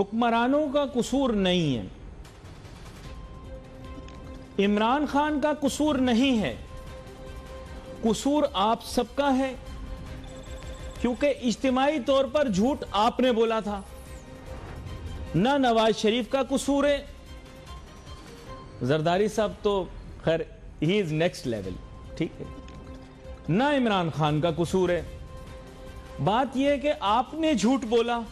हुक्मरानों का कसूर नहीं है, इमरान खान का कसूर नहीं है, कसूर आप सबका है, क्योंकि इज्तिमाई तौर पर झूठ आपने बोला था। ना नवाज शरीफ का कसूर है, जरदारी साहब तो खैर ही इज नेक्स्ट लेवल, ठीक है, ना इमरान खान का कसूर है। बात यह है कि आपने झूठ बोला।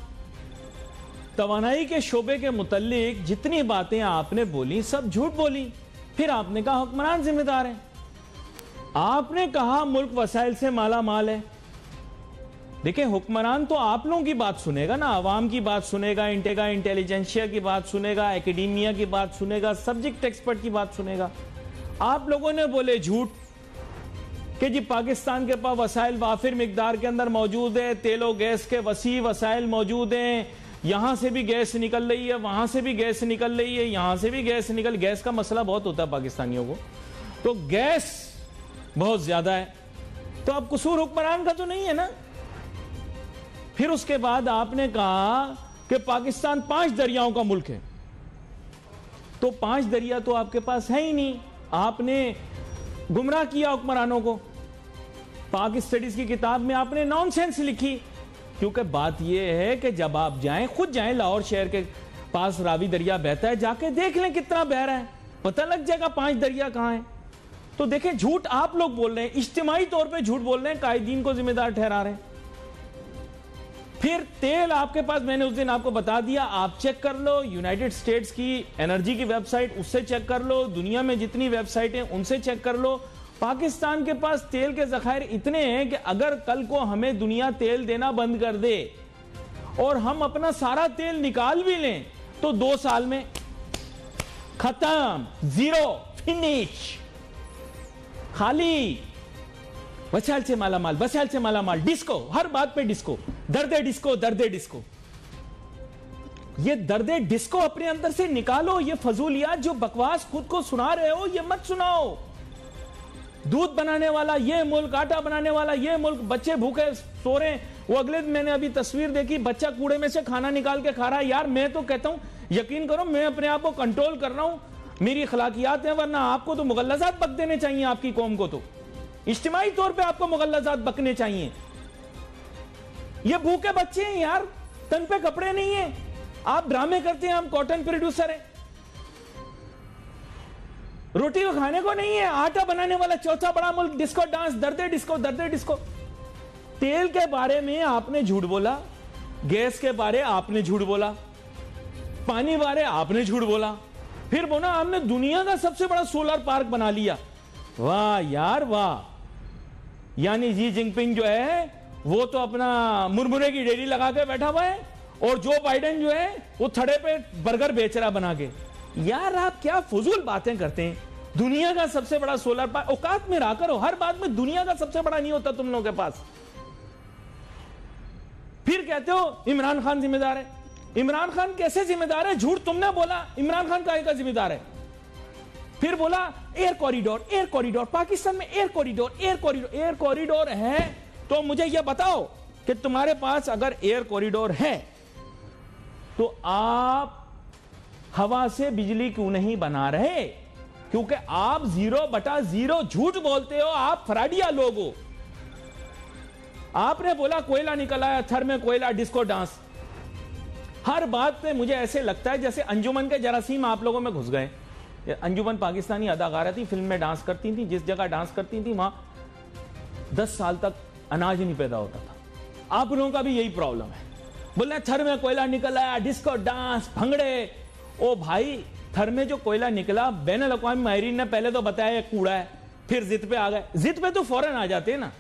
तवानाई के शोबे के मुतल्लिक जितनी बातें आपने बोली सब झूठ बोली। फिर आपने कहा हुक्मरान जिम्मेदार है, आपने कहा मुल्क वसाइल से माला माल है। देखिए, हुक्मरान तो आप लोगों की बात सुनेगा ना, अवाम की बात सुनेगा, इंटेलिजेंशिया की बात सुनेगा, एकेडमिया की बात सुनेगा, सब्जेक्ट एक्सपर्ट की बात सुनेगा। आप लोगों ने बोले झूठ कि जी पाकिस्तान के पास वसाइल वाफिर मिकदार के अंदर मौजूद है, तेलो गैस के वसी वसाइल मौजूद हैं, यहां से भी गैस निकल रही है, वहां से भी गैस निकल रही है, यहां से भी गैस का मसला बहुत होता है पाकिस्तानियों को, तो गैस बहुत ज्यादा है। तो अब कसूर हुक्मरान का तो नहीं है ना। फिर उसके बाद आपने कहा कि पाकिस्तान 5 दरियाओं का मुल्क है, तो 5 दरिया तो आपके पास है ही नहीं। आपने गुमराह किया हुक्मरानों को। पाक स्टडीज की किताब में आपने नॉनसेंस लिखी, क्योंकि बात यह है कि जब आप जाएं, खुद जाएं, लाहौर शहर के पास रावी दरिया बहता है, जाके देख लें कितना बह रहा है, पता लग जाएगा 5 दरिया कहां है। तो देखें, झूठ आप लोग बोल रहे हैं, इज्तिमाई तौर पे झूठ बोल रहे हैं, कायदीन को जिम्मेदार ठहरा रहे हैं। फिर तेल आपके पास, मैंने उस दिन आपको बता दिया, आप चेक कर लो, यूनाइटेड स्टेट्स की एनर्जी की वेबसाइट, उससे चेक कर लो, दुनिया में जितनी वेबसाइट हैं उनसे चेक कर लो। पाकिस्तान के पास तेल के जखायर इतने हैं कि अगर कल को हमें दुनिया तेल देना बंद कर दे और हम अपना सारा तेल निकाल भी लें, तो 2 साल में खत्म, जीरो, फिनिश, खाली। वसाइल से माला माल, वसाइल से माला माल, डिस्को, हर बात पे डिस्को, दर्दे डिस्को, दर्दे डिस्को। ये दर्दे डिस्को अपने अंदर से निकालो। ये फजूलियात जो बकवास खुद को सुना रहे हो, ये मत सुनाओ। दूध बनाने वाला ये मुल्क, आटा बनाने वाला ये मुल्क, बच्चे भूखे सो रहे हैं। वो अगले दिन मैंने अभी तस्वीर देखी, बच्चा कूड़े में से खाना निकाल के खा रहा है। यार मैं तो कहता हूं, यकीन करो, मैं अपने आप को कंट्रोल कर रहा हूं, मेरी अखलाकियात है, वरना आपको तो मुगल्लजात बक देने चाहिए। आपकी कौम को तो इज्तिमाई तौर पे आपको मुगल्लजात बकने चाहिए। ये भूखे बच्चे हैं यार, तन पे कपड़े नहीं है, आप ड्रामे करते हैं हम कॉटन प्रोड्यूसर है। रोटी को खाने को नहीं है, आटा बनाने वाला चौथा बड़ा मुल्क, डिस्को डांस, दर्दे डिस्को, दर्दे डिस्को। तेल के बारे में आपने झूठ बोला, गैस के बारे आपने झूठ बोला, पानी बारे आपने झूठ बोला, फिर बोला हमने दुनिया का सबसे बड़ा सोलर पार्क बना लिया। वाह यार वाह। यानी जी जिनपिंग जो है वो तो अपना मुरमुरे की डेयरी लगा के बैठा हुआ है, और जो बाइडेन जो है वो थड़े पे बर्गर बेच रहा बना के। यार आप क्या फजूल बातें करते हैं। दुनिया का सबसे बड़ा सोलर पार्क, औकात में रहा करो, हर बात में दुनिया का सबसे बड़ा नहीं होता तुम लोगों के पास। फिर कहते हो इमरान खान जिम्मेदार है। इमरान खान कैसे जिम्मेदार है? झूठ तुमने बोला, इमरान खान का जिम्मेदार है। फिर बोला air corridor, air corridor, Pakistan में air corridor, air corridor, air corridor है तो मुझे यह बताओ कि तुम्हारे पास अगर एयर कॉरिडोर है तो आप हवा से बिजली क्यों नहीं बना रहे? क्योंकि आप 0/0 झूठ बोलते हो, आप फराडिया लोग हो। आपने बोला कोयला निकल आया, थर में कोयला, डिस्को डांस। हर बात पे मुझे ऐसे लगता है जैसे अंजुमन के जरासीम आप लोगों में घुस गए। अंजुमन पाकिस्तानी अदाकारा थी, फिल्म में डांस करती थी, जिस जगह डांस करती थी वहां 10 साल तक अनाज नहीं पैदा होता था। आप लोगों का भी यही प्रॉब्लम है। बोले थर में कोयला निकल आया, डिस्को डांस, भंगड़े। ओ भाई, थर में जो कोयला निकला, बैनुल अक़वामी माहिरीन ने पहले तो बताया ये कूड़ा है, फिर जिद पे आ गए। जिद पे तो फौरन आ जाते हैं ना,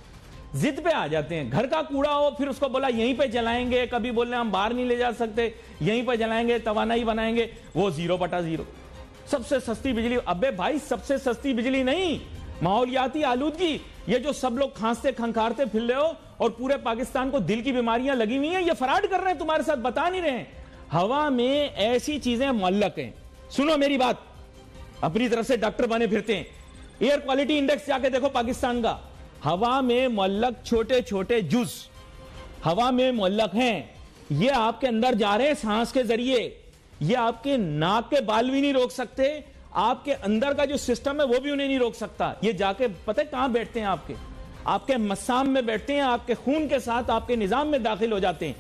जिद पे आ जाते हैं। घर का कूड़ा हो, फिर उसको बोला यहीं पे जलाएंगे, कभी बोल रहे हम बाहर नहीं ले जा सकते, यहीं पे जलाएंगे, तवानाई बनाएंगे, वो 0/0। सबसे सस्ती बिजली, अबे भाई सबसे सस्ती बिजली नहीं, माहौलियाती आलूदगी। ये जो सब लोग खांसते खंखारते फिर रहे हो और पूरे पाकिस्तान को दिल की बीमारियां लगी हुई हैं, ये फराड कर रहे हैं, तुम्हारे साथ बता नहीं रहे हैं। हवा में ऐसी चीजें मुअल्लक हैं। सुनो मेरी बात, अपनी तरफ से डॉक्टर बने फिरते हैं। एयर क्वालिटी इंडेक्स जाके देखो पाकिस्तान का, हवा में मुअल्लक छोटे छोटे जुज हवा में मुअल्लक हैं। ये आपके अंदर जा रहे हैं सांस के जरिए, ये आपके नाक के बाल भी नहीं रोक सकते, आपके अंदर का जो सिस्टम है वो भी उन्हें नहीं रोक सकता। ये जाके पता है कहां बैठते हैं? आपके मसाम में बैठते हैं, आपके खून के साथ आपके निजाम में दाखिल हो जाते हैं।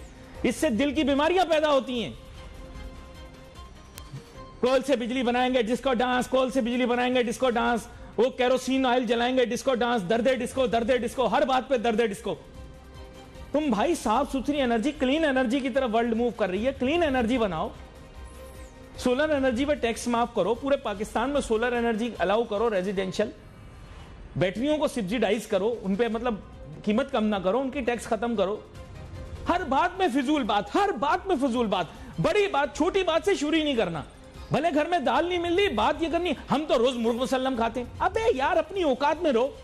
इससे दिल की बीमारियां पैदा होती हैं। कोल से बिजली बनाएंगे डिस्को डांस, कोल से बिजली बनाएंगे डिस्को डांस, वो केरोसिन ऑयल जलाएंगे डिस्को डांस, दर्दे डिस्को, दर्दे डिस्को, हर बात पे दर्दे डिस्को। तुम भाई साफ सुथरी एनर्जी, क्लीन एनर्जी की तरफ वर्ल्ड मूव कर रही है, क्लीन एनर्जी बनाओ। सोलर एनर्जी पे टैक्स माफ करो, पूरे पाकिस्तान में सोलर एनर्जी अलाउ करो, रेजिडेंशियल बैटरियों को सब्सिडाइज करो, उन पे मतलब कीमत कम ना करो, उनकी टैक्स खत्म करो। हर बात में फिजूल बात, हर बात में फिजूल बात, बड़ी बात छोटी बात से शुरू ही नहीं करना। भले घर में दाल नहीं मिल रही, बात ये करनी हम तो रोज मुर्ग मुसल्लम खाते हैं। अबे यार अपनी औकात में रहो।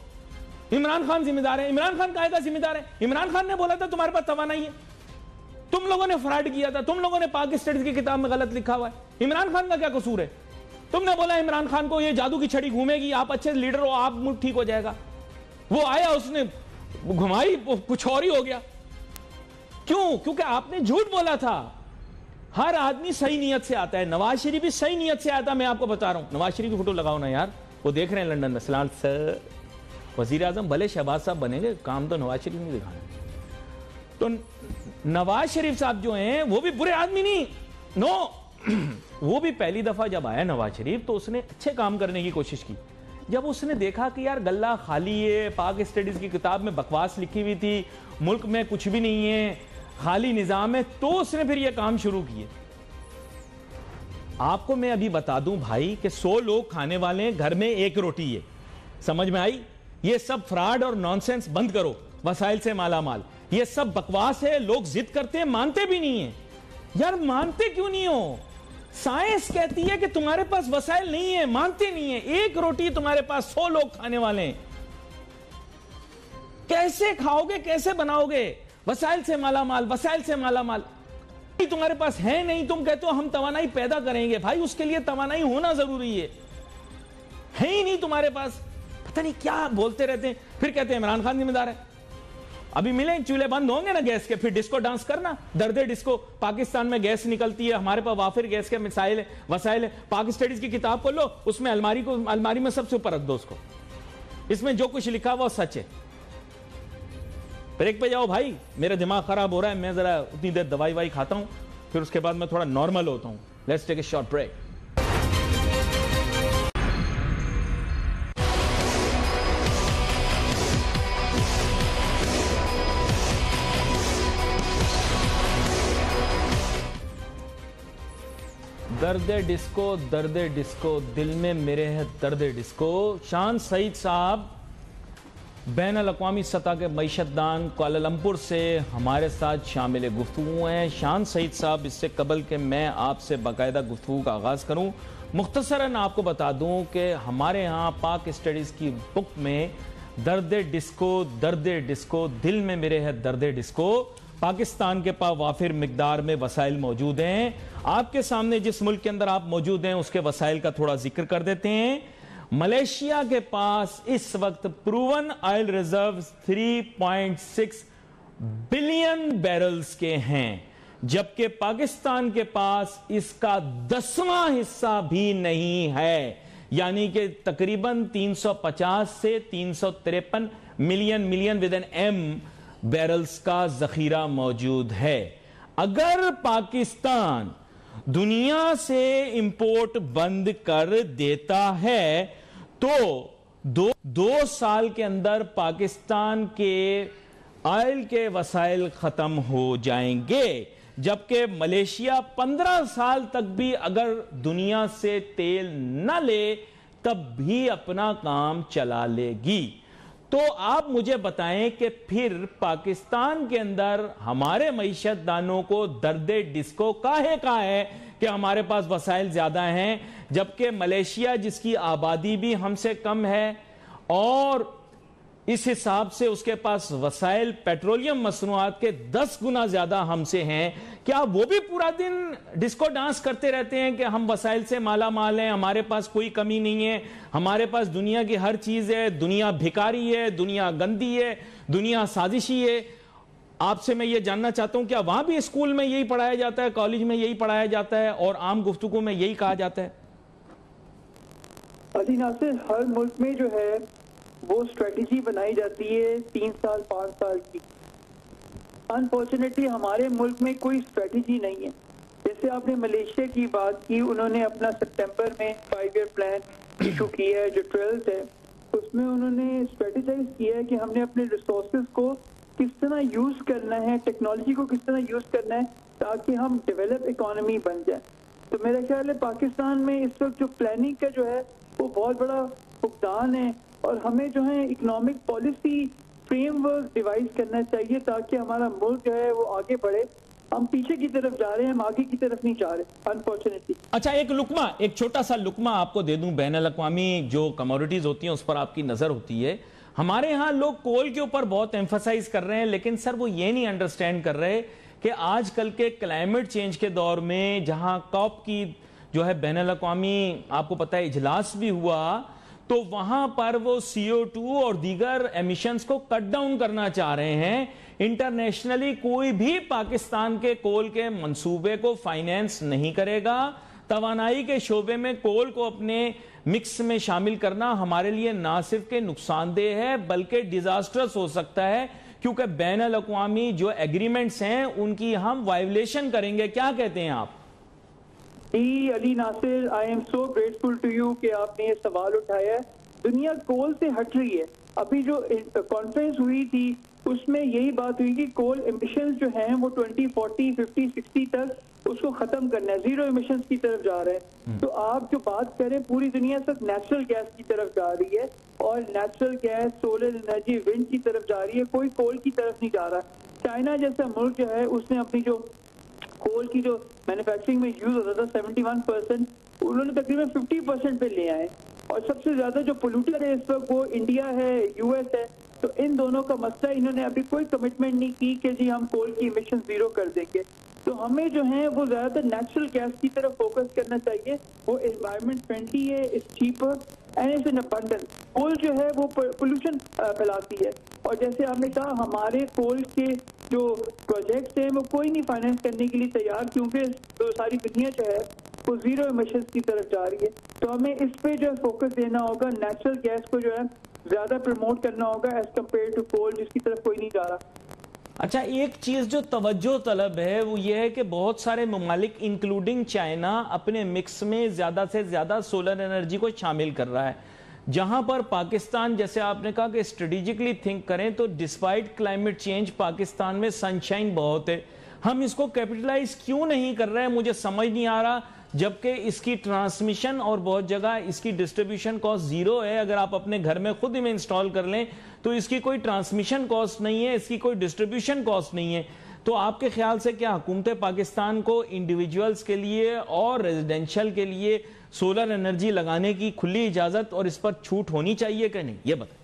इमरान खान जिम्मेदार है। इमरान खान काहे का जिम्मेदार है? इमरान खान ने बोला था तुम्हारे पास तवानाई है, तुम लोगों ने फ्रॉड किया था, तुम लोगों ने पाक स्टेट्स की किताब में गलत लिखा हुआ है। इमरान खान का क्या कसूर है? तुमने बोला इमरान खान को ये जादू की छड़ी घूमेगी, आप अच्छे लीडर हो, आप मुल्क ठीक हो जाएगा। वो आया, उसने घुमाई, कुछ और ही हो गया। क्यों? क्योंकि आपने झूठ बोला था। हर आदमी सही नीयत से आता है। नवाज शरीफ भी सही नीयत से आता है, मैं आपको बता रहा हूं। नवाज शरीफ की फोटो लगाओ ना यार, वो देख रहे हैं लंदन में। सलाम सर, वजीर आजम भले शहबाज साहब बनेंगे, काम तो नवाज शरीफ नहीं दिखाना। तो नवाज शरीफ साहब जो हैं वो भी बुरे आदमी नहीं, नो। वो भी पहली दफा जब आया नवाज शरीफ तो उसने अच्छे काम करने की कोशिश की। जब उसने देखा कि यार गल्ला खाली है, पाक स्टडीज की किताब में बकवास लिखी हुई थी, मुल्क में कुछ भी नहीं है, खाली निजाम है, तो उसने फिर यह काम शुरू किए। आपको मैं अभी बता दूं भाई कि 100 लोग खाने वाले हैं, घर में एक रोटी है। समझ में आई? ये सब फ्रॉड और नॉनसेंस बंद करो। वसाइल से माला माल, ये सब बकवास है। लोग जिद करते हैं, मानते भी नहीं है। यार मानते क्यों नहीं हो? साइंस कहती है कि तुम्हारे पास वसाइल नहीं है, मानते नहीं है। एक रोटी तुम्हारे पास, 100 लोग खाने वाले हैं, कैसे खाओगे, कैसे बनाओगे? वसाइल से माला माल, वसाइल से माला माल तुम्हारे पास है नहीं। तुम कहते हो हम तवानाई पैदा करेंगे। भाई उसके लिए तवानाई होना जरूरी है ही नहीं तुम्हारे पास। पता नहीं क्या बोलते रहते हैं, फिर कहते हैं इमरान खान जिम्मेदार है। अभी मिले चूल्हे बंद होंगे ना गैस के, फिर डिस्को डांस करना, दर्दे डिस्को। पाकिस्तान में गैस निकलती है, हमारे पास वाफिर गैस के मिसाइल है, वसाइल है। पाक स्टडीज की किताब खोल लो, उसमें अलमारी में सबसे ऊपर रख दो उसको। इसमें जो कुछ लिखा हुआ सच है। ब्रेक पे जाओ भाई, मेरा दिमाग खराब हो रहा है, मैं जरा उतनी देर दवाई वाई खाता हूं, फिर उसके बाद मैं थोड़ा नॉर्मल होता हूं। Let's take a short break. दर्दे डिस्को, दर्दे डिस्को, दिल में मेरे है दर्दे डिस्को। शान सईद साहब बैन अल-अक़वामी सतह के मईशतदान कुआलालंपुर से हमारे साथ शामिल गुफ्तगू हैं। शान सईद साहब, इससे कबल के मैं आपसे बाकायदा गुफ्तगू का आगाज़ करूँ, मुख्तसरन आपको बता दूँ कि हमारे यहाँ पाक स्टडीज़ की बुक में दर्दे डिस्को, दर्दे डिस्को, दिल में मेरे है दर्दे डिस्को, पाकिस्तान के पास वाफिर मिकदार में वसाइल मौजूद हैं। आपके सामने जिस मुल्क के अंदर आप मौजूद हैं उसके वसाइल का थोड़ा जिक्र कर देते हैं। मलेशिया के पास इस वक्त proven oil reserve 3.6 billion barrels के हैं, जबकि पाकिस्तान के पास इसका 10वां हिस्सा भी नहीं है, यानी कि तकरीबन 350 से 353 million with N M barrels का जखीरा मौजूद है। अगर पाकिस्तान दुनिया से इंपोर्ट बंद कर देता है तो दो साल के अंदर पाकिस्तान के ऑयल के वसाइल खत्म हो जाएंगे, जबकि मलेशिया 15 साल तक भी अगर दुनिया से तेल न ले तब भी अपना काम चला लेगी। तो आप मुझे बताएं कि फिर पाकिस्तान के अंदर हमारे मईशतदानों को दर्दे डिस्को काहे का है कि हमारे पास वसाइल ज्यादा हैं, जबकि मलेशिया जिसकी आबादी भी हमसे कम है और इस हिसाब से उसके पास वसाइल पेट्रोलियम मसनूआत के 10 गुना ज्यादा हमसे हैं। क्या वो भी पूरा दिन डिस्को डांस करते रहते हैं कि हम वसाइल से माला माल हैं, हमारे पास कोई कमी नहीं है, हमारे पास दुनिया की हर चीज है, दुनिया भिखारी है, दुनिया गंदी है, दुनिया साजिशी है? आपसे मैं ये जानना चाहता हूं, क्या वहां भी स्कूल में यही पढ़ाया जाता है, कॉलेज में यही पढ़ाया जाता है और आम गुफ्तगू में यही कहा जाता है? अली नासिर, हर मुल्क में जो है वो स्ट्रेटजी बनाई जाती है 3 साल 5 साल की। अनफॉर्चुनेटली हमारे मुल्क में कोई स्ट्रेटजी नहीं है। जैसे आपने मलेशिया की बात की, उन्होंने अपना सितंबर में 5 ईयर प्लान इशू किया है जो 12th है, उसमें उन्होंने स्ट्रेटेजाइज किया है कि हमने अपने रिसोर्सेज को किस तरह यूज करना है, टेक्नोलॉजी को किस तरह यूज करना है ताकि हम डेवलप इकोनॉमी बन जाए। तो मेरा ख्याल है पाकिस्तान में इस वक्त जो प्लानिंग का जो है वो बहुत बड़ा भुगतान है और हमें जो है इकोनॉमिक पॉलिसी फ्रेमवर्क डिवाइस करना चाहिए ताकि हमारा मुल्क जो है वो आगे बढ़े। हम पीछे की तरफ जा रहे हैं, हम आगे की तरफ नहीं जा रहे अनफॉर्चुनेटली। अच्छा, एक छोटा सा लुकमा आपको दे दूं। बैनुल अक़वामी जो कमोडिटीज होती हैं उस पर आपकी नजर होती है। हमारे यहाँ लोग कोल के ऊपर बहुत एम्फसाइज कर रहे हैं, लेकिन सर वो ये नहीं अंडरस्टैंड कर रहे कि आजकल के क्लाइमेट चेंज के दौर में जहां कॉप की जो है बैनुल अक़वामी आपको पता है इजलास भी हुआ, तो वहां पर वो CO2 और दीगर एमिशंस को कट डाउन करना चाह रहे हैं। इंटरनेशनली कोई भी पाकिस्तान के कोल के मंसूबे को फाइनेंस नहीं करेगा। तवानाई के शोबे में कोल को अपने मिक्स में शामिल करना हमारे लिए ना सिर्फ के नुकसानदेह है बल्कि डिजास्टर्स हो सकता है, क्योंकि बैनुल अक़वामी जो एग्रीमेंट्स हैं उनकी हम वायलेशन करेंगे। क्या कहते हैं आप? Ali Nasir, I am so grateful to you कि आपने ये सवाल उठाया है। दुनिया कोल से हट रही है। अभी जो कॉन्फ्रेंस हुई थी उसमें यही बात हुई कि कोल एमिशंस जो हैं वो 2040, 50, 60 तक उसको खत्म करना है, जीरो एमिशंस की तरफ जा रहे हैं। तो आप जो बात करें, पूरी दुनिया सब नेचुरल गैस की तरफ जा रही है और natural gas, solar energy, wind की तरफ जा रही है, कोई कोल की तरफ नहीं जा रहा। चाइना जैसा मुल्क जो है उसने अपनी जो कोल की जो मैन्युफैक्चरिंग में यूज होता था 71%, उन्होंने तकरीबन 50% पे ले आए। और सबसे ज्यादा जो पोल्यूटर है इस वक्त वो इंडिया है, US है। तो इन दोनों का मसला, इन्होंने अभी कोई कमिटमेंट नहीं की कि जी हम कोल की इमिशन जीरो कर देंगे। तो हमें जो है वो ज्यादातर नेचुरल गैस की तरफ फोकस करना चाहिए। वो एनवायरमेंट फ्रेंडली है, it's cheaper and it's in abundance. Coal जो है वो पोल्यूशन फैलाती है और जैसे आपने कहा हमारे कोल के जो प्रोजेक्ट्स हैं वो कोई नहीं फाइनेंस करने के लिए तैयार, क्योंकि तो सारी दुनिया जो है वो जीरो एमिशंस की तरफ जा रही है। तो हमें इस पे जो है फोकस देना होगा, नेचुरल गैस को जो है ज्यादा प्रमोट करना होगा एज कम्पेयर टू कोल जिसकी तरफ कोई नहीं जा रहा। अच्छा, एक चीज जो तवज्जो तलब है वो ये है कि बहुत सारे ममालिक इंक्लूडिंग चाइना अपने मिक्स में ज्यादा से ज्यादा सोलर एनर्जी को शामिल कर रहा है, जहां पर पाकिस्तान, जैसे आपने कहा कि स्ट्रेटेजिकली थिंक करें, तो डिस्पाइट क्लाइमेट चेंज पाकिस्तान में सनशाइन बहुत है। हम इसको कैपिटलाइज क्यों नहीं कर रहे हैं, मुझे समझ नहीं आ रहा, जबकि इसकी ट्रांसमिशन और बहुत जगह इसकी डिस्ट्रीब्यूशन कॉस्ट जीरो है। अगर आप अपने घर में खुद में इंस्टॉल कर लें तो इसकी कोई ट्रांसमिशन कॉस्ट नहीं है, इसकी कोई डिस्ट्रीब्यूशन कॉस्ट नहीं है। तो आपके ख्याल से क्या हुकूमत पाकिस्तान को इंडिविजुअल्स के लिए और रेजिडेंशियल के लिए सोलर एनर्जी लगाने की खुली इजाजत और इस पर छूट होनी चाहिए कि नहीं, ये बताएं।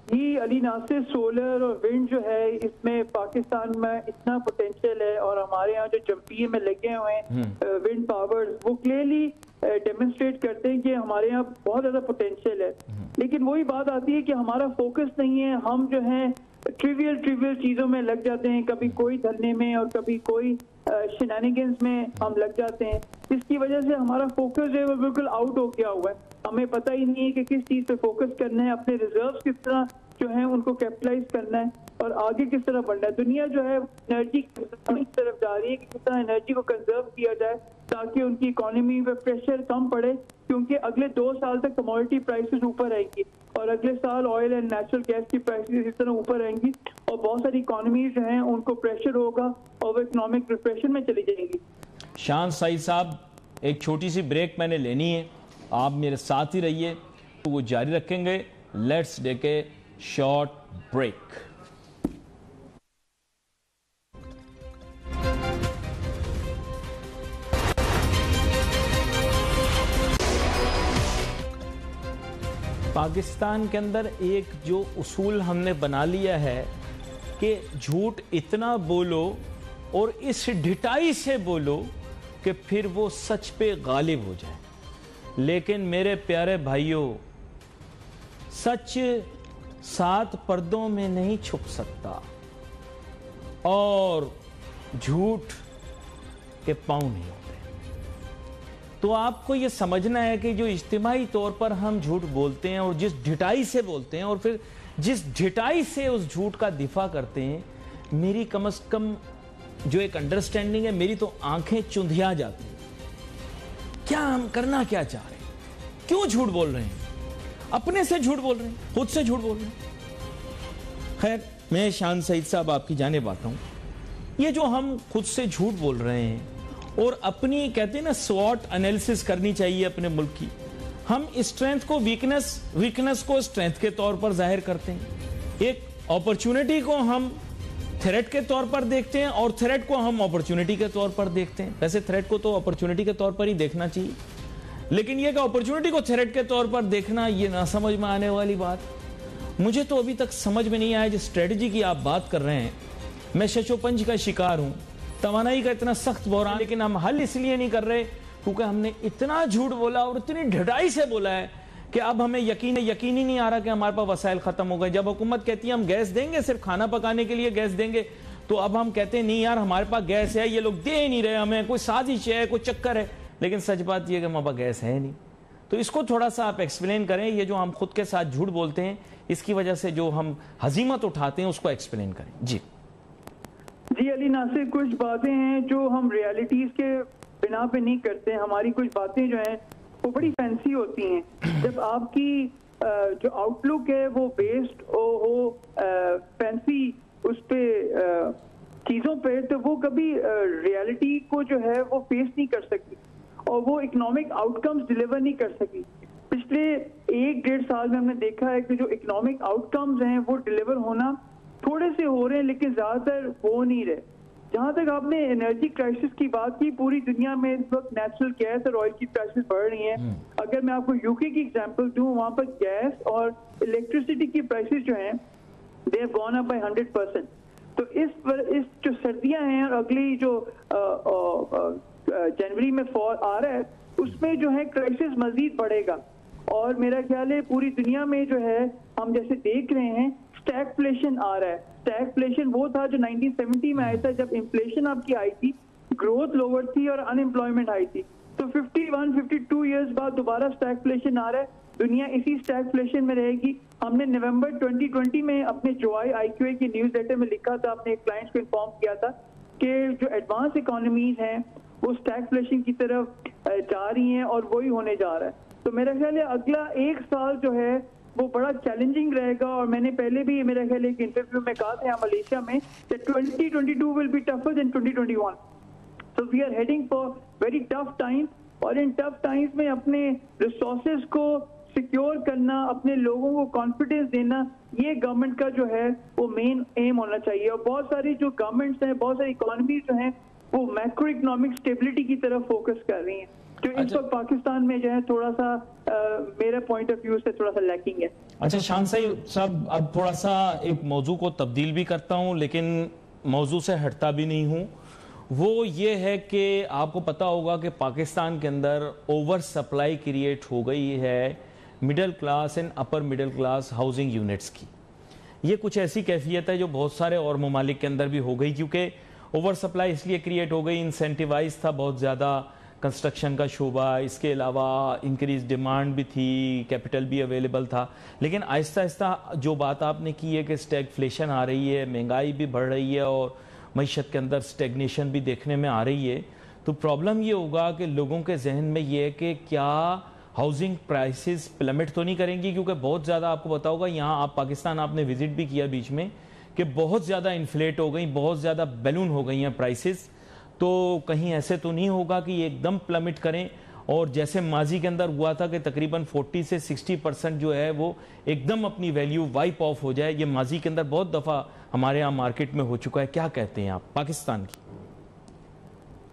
जी अली नासिर, सोलर और विंड जो है इसमें पाकिस्तान में इतना पोटेंशियल है और हमारे यहाँ जो चंपीए में लगे हुए हैं विंड पावर्स वो क्लियरली डेमोन्स्ट्रेट करते हैं कि हमारे यहाँ बहुत ज्यादा पोटेंशियल है। लेकिन वही बात आती है कि हमारा फोकस नहीं है, हम जो है ट्रिवियल चीजों में लग जाते हैं, कभी कोई धरने में और कभी कोई शेनानिगन्स में हम लग जाते हैं, जिसकी वजह से हमारा फोकस जो है वो बिल्कुल आउट हो गया हुआ है। हमें पता ही नहीं है कि किस चीज पे फोकस करना है, अपने रिजर्व्स किस तरह जो है उनको कैपिटलाइज करना है और आगे किस तरह बढ़ना है। दुनिया जो है एनर्जी की तरफ जा रही है कि किस तरह एनर्जी को कंजर्व किया जाए ताकि उनकी इकोनॉमी पे प्रेशर कम पड़े, क्योंकि अगले 2 साल तक कमोडिटी प्राइसेस ऊपर आएंगी और अगले साल ऑयल एंड नेचुरल गैस की प्राइसेस इस तरह ऊपर आएंगी और बहुत सारी इकोनॉमीज जो हैं उनको प्रेशर होगा और वो इकोनॉमिक डिप्रेशन में चली जाएंगी। शान सईद साहब, एक छोटी सी ब्रेक मैंने लेनी है, आप मेरे साथ ही रहिए, तो वो जारी रखेंगे। Let's take a short break. Pakistan के अंदर एक जो उसूल हमने बना लिया है कि झूठ इतना बोलो और इस ढिठाई से बोलो कि फिर वो सच पे गालिब हो जाए। लेकिन मेरे प्यारे भाइयों, सच 7 पर्दों में नहीं छुप सकता। और झूठ के पांव नहीं होते। तो आपको यह समझना है कि जो इज्तिमाई तौर पर हम झूठ बोलते हैं और जिस ढिठाई से बोलते हैं और फिर जिस ढिठाई से उस झूठ का दिफा करते हैं, मेरी कम से कम जो एक अंडरस्टैंडिंग है, मेरी तो आंखें चुंधिया जाती हैं। क्या हम करना क्या चाह रहे हैं? क्यों झूठ बोल रहे हैं? अपने से झूठ बोल रहे हैं, खुद से झूठ बोल रहे हैं। खैर, मैं शान सईद साहब आपकी जानिब आता हूं। ये जो हम खुद से झूठ बोल रहे हैं और अपनी कहते हैं ना स्वॉट एनालिसिस करनी चाहिए अपने मुल्क की, हम स्ट्रेंथ को वीकनेस को स्ट्रेंथ के तौर पर जाहिर करते हैं। एक अपॉर्चुनिटी को हम थ्रेट के तौर पर देखते हैं और थ्रेट को हम अपॉर्चुनिटी के तौर पर देखते हैं। वैसे थ्रेट को तो अपॉर्चुनिटी के तौर पर ही देखना चाहिए, लेकिन यह कि अपॉर्चुनिटी को थ्रेट के तौर पर देखना, यह ना समझ में आने वाली बात। मुझे तो अभी तक समझ में नहीं आया जिस स्ट्रेटजी की आप बात कर रहे हैं। मैं शशोपंज का शिकार हूं, तवानाई का इतना सख्त बहरान, लेकिन हम हल इसलिए नहीं कर रहे क्योंकि हमने इतना झूठ बोला और इतनी ढिठाई से बोला है कि अब हमें यकीन ही नहीं आ रहा कि हमारे पास वसाइल खत्म हो गए। जब हुकूमत कहती है हम गैस देंगे, सिर्फ खाना पकाने के लिए गैस देंगे, तो अब हम कहते हैं नहीं यार हमारे पास गैस है, ये लोग दे ही नहीं रहे हमें, कोई साजिश है, कोई चक्कर है। लेकिन सच बात यह कि हमारे पास गैस है नहीं। तो इसको थोड़ा सा आप एक्सप्लेन करें, ये जो हम खुद के साथ झूठ बोलते हैं, इसकी वजह से जो हम हजीमत उठाते हैं, उसको एक्सप्लेन करें। जी अली नासिर, कुछ बातें हैं जो हम रियलिटीज के बिना पे नहीं करते। हमारी कुछ बातें जो हैं वो बड़ी फैंसी होती हैं। जब आपकी जो आउटलुक है वो बेस्ड हो फैंसी उस पे चीजों पे, तो वो कभी रियलिटी को जो है वो फेस नहीं कर सकती और वो इकोनॉमिक आउटकम्स डिलीवर नहीं कर सकी। पिछले 1-1.5 साल में हमने देखा है कि जो इकोनॉमिक आउटकम्स हैं वो डिलीवर होना थोड़े से हो रहे हैं, लेकिन ज्यादातर हो नहीं रहे। जहां तक आपने एनर्जी क्राइसिस की बात की, पूरी दुनिया में इस वक्त नेचुरल गैस और ऑयल की प्राइसेस बढ़ रही हैं। अगर मैं आपको यूके की एग्जांपल दूं, वहां पर गैस और इलेक्ट्रिसिटी की प्राइसेस जो हैं they have gone up by 100%। तो इस जो सर्दियां हैं और अगली जो जनवरी में फॉल आ रहा है, उसमें जो है क्राइसिस मजीद बढ़ेगा। और मेरा ख्याल है पूरी दुनिया में जो है हम जैसे देख रहे हैं स्टैगफ्लेशन आ रहा है। स्टैगफ्लेशन वो था जो 1970 में आया था, जब इन्फ्लेशन आपकी आई थी, ग्रोथ लोअर थी और अनएम्प्लॉयमेंट हाई थी। तो 51-52 इयर्स बाद दोबारा स्टैगफ्लेशन आ रहा है। दुनिया इसी स्टैगफ्लेशन में रहेगी। हमने नवंबर 2020 में अपने जोआई IQA की न्यूज लेटर में लिखा था, अपने क्लाइंट्स को इन्फॉर्म किया था कि जो एडवांस इकोनॉमीज हैं वो स्टैगफ्लेशन की तरफ जा रही हैं और वही होने जा रहा है। तो मेरा ख्याल है अगला 1 साल जो है वो बड़ा चैलेंजिंग रहेगा। और मैंने पहले भी मेरा ख्याल एक इंटरव्यू में कहा था मलेशिया में कि 2022 will be tougher than 2021। So we are heading for very tough time, और इन टफ टाइम्स में अपने रिसोर्सेज को सिक्योर करना, अपने लोगों को कॉन्फिडेंस देना, ये गवर्नमेंट का जो है वो मेन एम होना चाहिए। और बहुत सारी जो गवर्नमेंट्स हैं, बहुत सारी इकोनॉमीज जो हैं वो मैक्रो इकोनॉमिक स्टेबिलिटी की तरफ फोकस कर रही हैं, जो इस वक्त पाकिस्तान में जो है थोड़ा सा मेरे पॉइंट ऑफ व्यू से थोड़ा सा लैकिंग है। अच्छा शान सईद साहब, अब थोड़ा सा एक मौजू को तब्दील भी करता हूं, लेकिन मौजू से हटता भी नहीं हूं। वो ये है कि आपको पता होगा कि पाकिस्तान के अंदर ओवर सप्लाई क्रिएट हो गई है middle class and upper middle class housing units की। ये कुछ ऐसी कैफियत है जो बहुत सारे और ममालिक के अंदर भी हो गई, क्योंकि ओवर सप्लाई इसलिए क्रिएट हो गई, इंसेंटिवाइज था बहुत ज़्यादा कंस्ट्रक्शन का शोबा, इसके अलावा इंक्रीज डिमांड भी थी, कैपिटल भी अवेलेबल था। लेकिन आहिस्ता आहिस्ता जो बात आपने की है कि स्टैगफ्लेशन आ रही है, महंगाई भी बढ़ रही है और मईशत के अंदर स्टेगनेशन भी देखने में आ रही है, तो प्रॉब्लम ये होगा कि लोगों के जहन में ये है कि क्या हाउसिंग प्राइसेस प्लमेट तो नहीं करेंगी, क्योंकि बहुत ज़्यादा आपको पता होगा, यहाँ आप पाकिस्तान आपने विजिट भी किया बीच में, कि बहुत ज़्यादा इन्फ्लेट हो गई, बहुत ज़्यादा बैलून हो गई हैं प्राइसेस। तो कहीं ऐसे तो नहीं होगा कि ये एकदम प्लमिट करें और जैसे माजी के अंदर हुआ था कि तकरीबन 40 से 60% जो है वो एकदम अपनी वैल्यू वाइप ऑफ हो जाए। ये माजी के अंदर बहुत दफ़ा हमारे यहाँ मार्केट में हो चुका है। क्या कहते हैं आप पाकिस्तान की?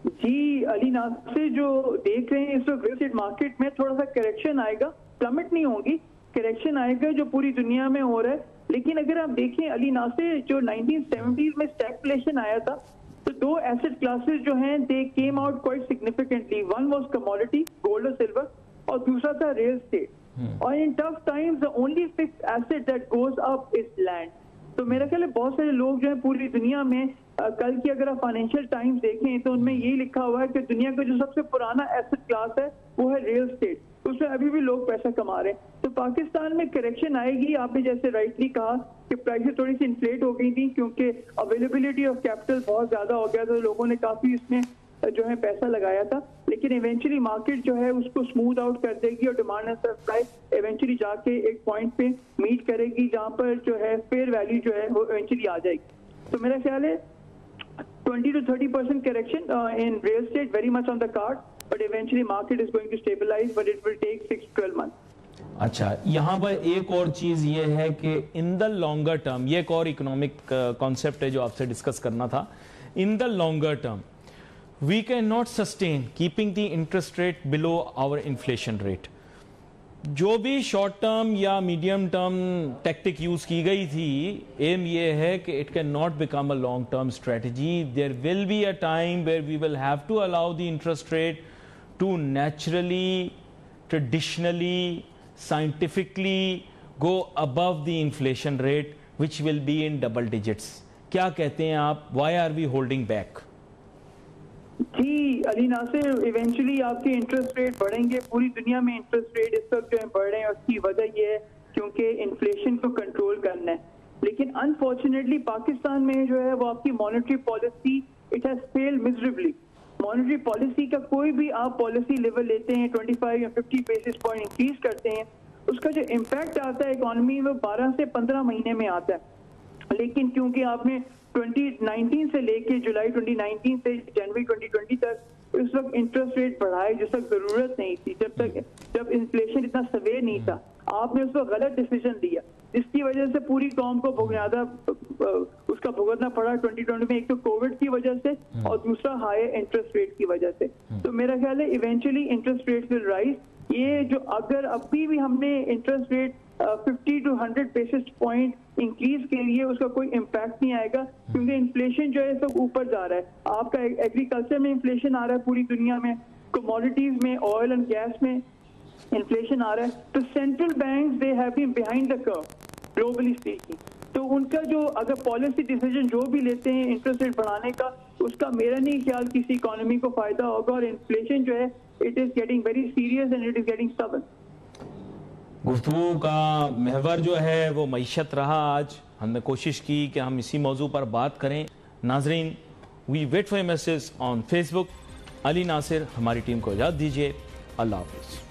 जी अली नासिर, जो देख रहे हैं इस वक्त रियल एस्टेट मार्केट में थोड़ा सा करेक्शन आएगा, प्लमिट नहीं होगी, करेक्शन आएगा जो पूरी दुनिया में हो रहा है। लेकिन अगर आप देखें अली नासिर, जो 1970s में स्टैगफ्लेशन आया था, तो 2 एसेट क्लासेस जो हैं they came out quite significantly. One was commodity, gold और सिल्वर, और दूसरा था रियल एस्टेट। और in tough times the only fixed asset that goes up is land. तो मेरा ख्याल है बहुत सारे लोग जो है पूरी दुनिया में कल की अगर आप फाइनेंशियल टाइम्स देखें तो उनमें यही लिखा हुआ है कि दुनिया का जो सबसे पुराना एसेट क्लास है वो है रियल स्टेट, उसमें अभी भी लोग पैसा कमा रहे हैं। तो पाकिस्तान में करेक्शन आएगी। आपने जैसे राइटली कहा कि प्राइसेस थोड़ी सी इन्फ्लेट हो गई थी क्योंकि अवेलेबिलिटी ऑफ कैपिटल बहुत ज्यादा हो गया था, लोगों ने काफी इसमें जो है पैसा लगाया था, लेकिन इवेंचुअली मार्केट जो है उसको स्मूथ आउट कर देगी और डिमांड एंड सप्लाई इवेंचुअली जाके एक पॉइंट पे मीट करेगी जहां पर जो है फेयर वैल्यू जो है वो इवेंचुअली आ जाएगी। तो मेरा ख्याल है 20 to 30% correction in real estate very much on the card, but eventually market is going to stabilize, but it will take 6 to 12 months. अच्छा, यहाँ पर एक और चीज ये है कि इन द लॉन्गर टर्म, ये एक और इकोनॉमिक कॉन्सेप्ट है जो आपसे डिस्कस करना था। In the longer term we can not sustain keeping the interest rate below our inflation rate. जो भी शॉर्ट टर्म या मीडियम टर्म टैक्टिक यूज की गई थी, एम ये है कि it can not become a long term strategy. There will be a time where we will have to allow the interest rate to naturally, traditionally, scientifically go above the inflation rate which will be in double digits. क्या कहते हैं आप, why are we holding back? जी Ali Nasir, eventually आपके interest rate बढ़ेंगे। पूरी दुनिया में इंटरेस्ट रेट इस वक्त जो है बढ़ रहे हैं, उसकी वजह यह है क्योंकि इन्फ्लेशन को कंट्रोल करना है। लेकिन अनफॉर्चुनेटली पाकिस्तान में जो है वो आपकी monetary policy it has failed miserably. Monetary policy का कोई भी आप पॉलिसी लेवल लेते हैं, 25 या 50 बेसिस पॉइंट इंक्रीज करते हैं, उसका जो इम्पैक्ट आता है इकोनॉमी में 12 से 15 महीने में आता है। लेकिन क्योंकि आपने 2019 से लेके जुलाई 2019 से जनवरी 2020 तक उस वक्त इंटरेस्ट रेट बढ़ाए जिस वक्त जरूरत नहीं थी, जब इन्फ्लेशन इतना सवेर नहीं था, आपने उस वक्त गलत डिसीजन लिया जिसकी वजह से पूरी कौम को उसका भुगतना पड़ा 2020 में, एक तो कोविड की वजह से और दूसरा हाई इंटरेस्ट रेट की वजह से। तो मेरा ख्याल है eventually interest rate will rise. ये जो अगर अभी भी हमने interest rate 50 to 100 basis point increase के लिए उसका कोई इम्पैक्ट नहीं आएगा क्योंकि इन्फ्लेशन जो है सब ऊपर जा रहा है। आपका एग्रीकल्चर में इन्फ्लेशन आ रहा है पूरी दुनिया में, कमोडिटीज में, ऑयल एंड गैस में इन्फ्लेशन आ रहा है। तो central banks they have been behind the curve globally speaking. तो उनका जो अगर पॉलिसी डिसीजन जो भी लेते हैं इंटरेस्ट रेट बढ़ाने का, उसका मेरा नहीं ख्याल किसी इकोनॉमी को फायदा होगा और इन्फ्लेशन जो है it is getting very serious and it is getting stubborn. गुफ्तगू का महवर जो है वो मईशत रहा। आज हमने कोशिश की कि हम इसी मौजू पर बात करें। नाजरीन, we wait for message on Facebook. Ali Nasir, हमारी टीम को इजाज़त दीजिए। अल्लाह हाफिज़।